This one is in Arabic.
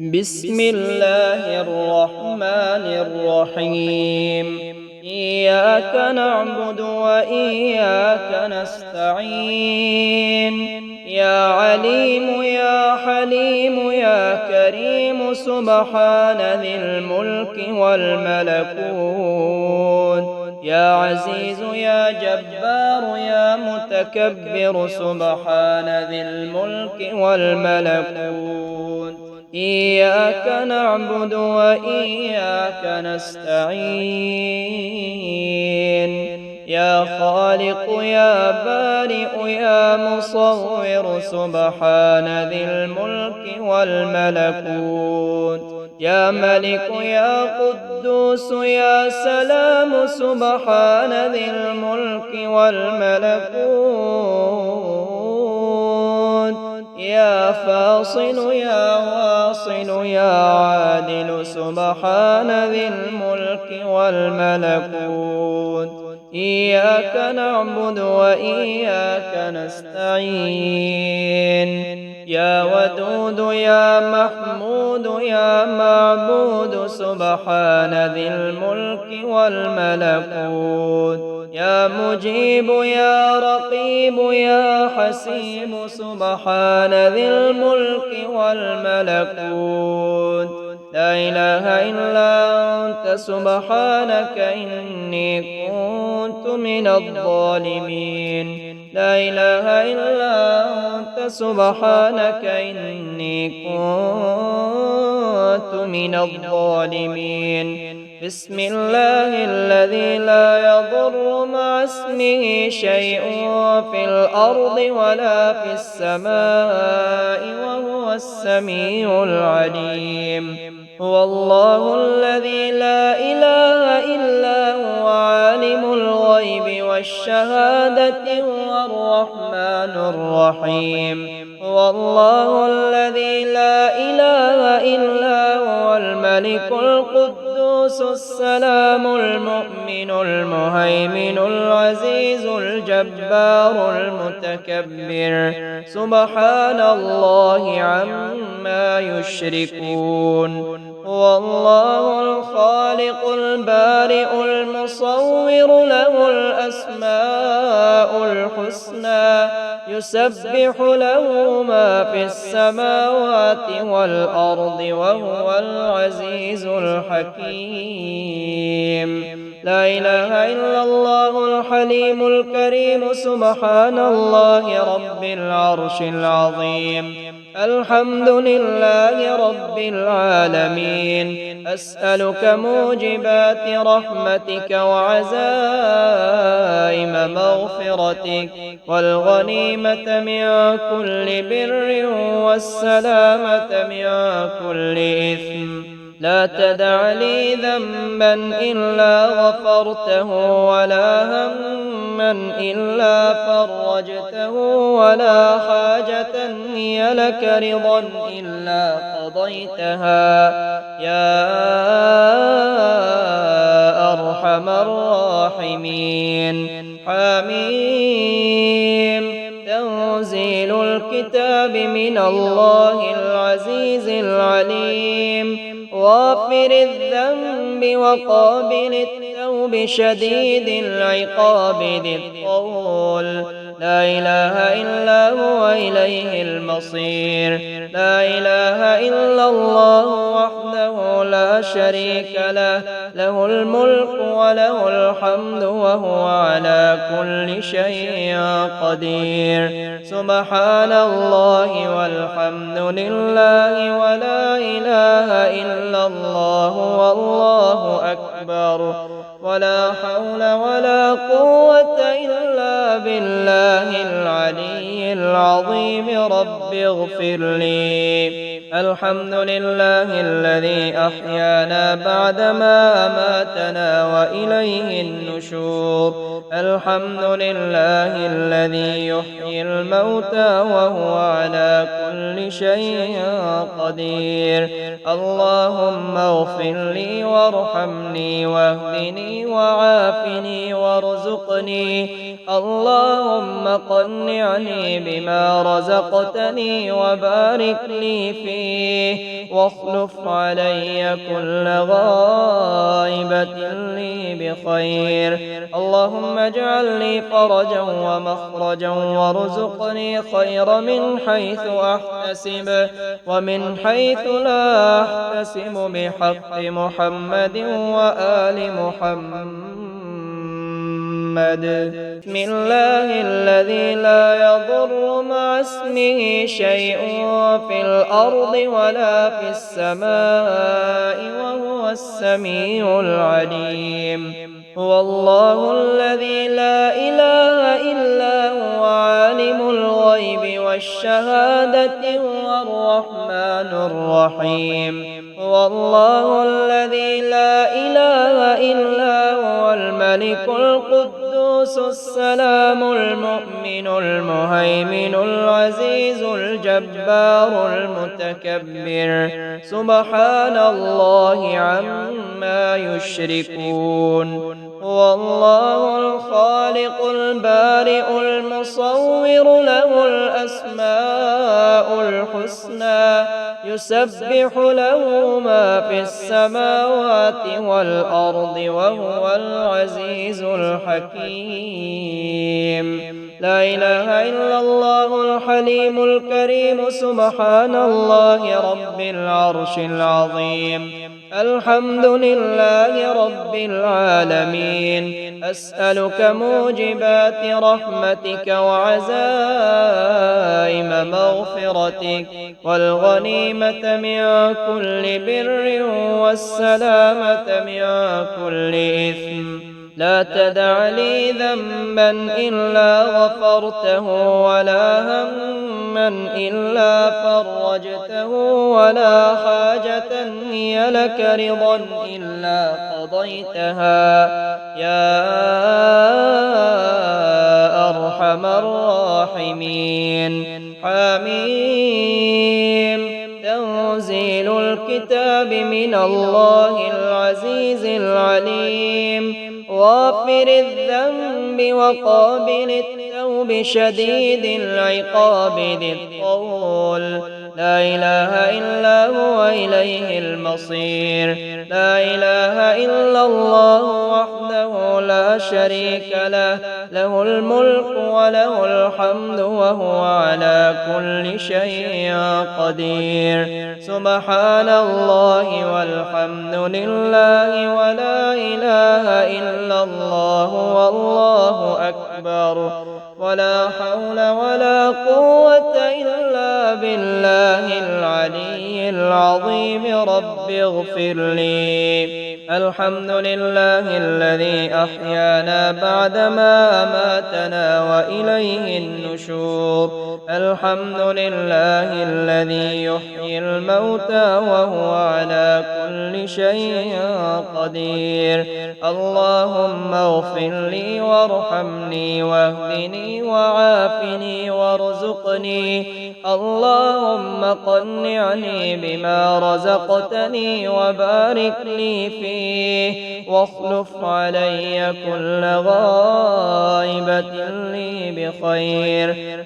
بسم الله الرحمن الرحيم إياك نعبد وإياك نستعين يا عليم يا حليم يا كريم سبحان ذي الملك والملكوت يا عزيز يا جبار يا متكبر سبحان ذي الملك والملكوت إياك نعبد وإياك نستعين يا خالق يا بارئ يا مصور سبحان ذي الملك والملكوت يا ملك يا قدوس يا سلام سبحان ذي الملك والملكوت يا فاصل يا واصل يا عادل سبحان ذي الملك والملكوت إياك نعبد وإياك نستعين يا ودود يا محمود يا معبود سبحان ذي الملك والملكوت يا مجيب يا رقيب يا حسيب سبحان ذي الملك والملكوت لا إله إلا أنت سبحانك إني كنت من الظالمين لا إله إلا أنت سبحانك إني كنت من الظالمين بسم الله الذي لا يضر مع اسمه شيء في الأرض ولا في السماء وهو السميع العليم هو الله الذي لا إله إلا هو عالم الغيب والشهادة هو الرحمن الرحيم هو الله الذي لا إله إلا هو الملك القدوس السلام المؤمن المهيمن العزيز الجبار المتكبر سبحان الله عما يشركون هو الله الخالق البارئ المصور له الأسماء الحسنى يسبح له ما في السماوات والأرض وهو العزيز الحكيم لا إله إلا الله الحليم الكريم سبحان الله رب العرش العظيم الحمد لله رب العالمين أسألك موجبات رحمتك وعزائم مغفرتك والغنيمة من كل بر والسلامة من كل إثم لا تدع لي ذنبا إلا غفرته ولا هما إلا فرجته ولا حاجة هي لك رضا إلا قضيتها يا أرحم الراحمين حميم تنزيل الكتاب من الله العزيز العليم غافر الذنب وقابل التوب شديد العقاب ذي الطول لا إله إلا هو إليه المصير لا إله إلا الله وحده لا شريك له له الملك وله الحمد وهو على كل شيء قدير سبحان الله والحمد لله ولا إله إلا الله والله أكبر ولا حول ولا قوة إلا بالله العلي العظيم رب اغفر لي الحمد لله الذي أحيانا بعدما أماتنا وإليه النشور الحمد لله الذي يحيي الموتى وهو على كل شيء قدير اللهم اغفر لي وارحمني واهدني وعافني وارزقني اللهم قنعني بما رزقتني وبارك لي فيه واخلف علي كل غائبة لي بخير. اللهم اجعل لي فرجا ومخرجا وارزقني خير من حيث أحتسب ومن حيث لا أحتسب بحق محمد وآل محمد. بسم الله الذي لا يضر مع اسمه شيء في الأرض ولا في السماء وهو السميع العليم. هو الله الذي لا إله إلا هو عالم الغيب والشهادة هو الرحمن الرحيم. هو الله الذي لا إله إلا هو الملك القدوس السلام المؤمن المهيمن العزيز الجبار المتكبر سبحان الله عما يشركون. هو الله الخالق البارئ المصور له الأسماء الحسنى يسبح له ما في السماوات والأرض وهو العزيز الحكيم. لا إله إلا الله الحليم الكريم سبحان الله رب العرش العظيم. الحمد لله رب العالمين. أسألك موجبات رحمتك وعزائم مغفرتك والغنيمة من كل بر والسلامة من كل إثم. لا تدع لي ذنبا إلا غفرته ولا هما إلا فرجته ولا حاجة هي لك رضا إلا قضيتها يا أرحم الراحمين. حميم. تنزيل الكتاب من الله العزيز العليم. غافر الذنب وقابل التوب شديد العقاب ذي الطول. لا إله إلا هو إليه المصير. لا إله إلا الله وحده لا شريك له. له الملك وله الحمد وهو على كل شيء قدير. سبحان الله والحمد لله ولا إله إلا الله والله أكبر ولا حول ولا قوة إلا بالله العلي العظيم. رب اغفر لي. الحمد لله الذي أحيانا بعدما أماتنا وإليه النشور. الحمد لله الذي يحيي الموتى وهو على كل شيء قدير. اللهم اغفر لي وارحمني واهدني وعافني وارزقني. اللهم قنعني بما رزقتني وبارك لي فيه واخلف علي كل غائبة لي بخير.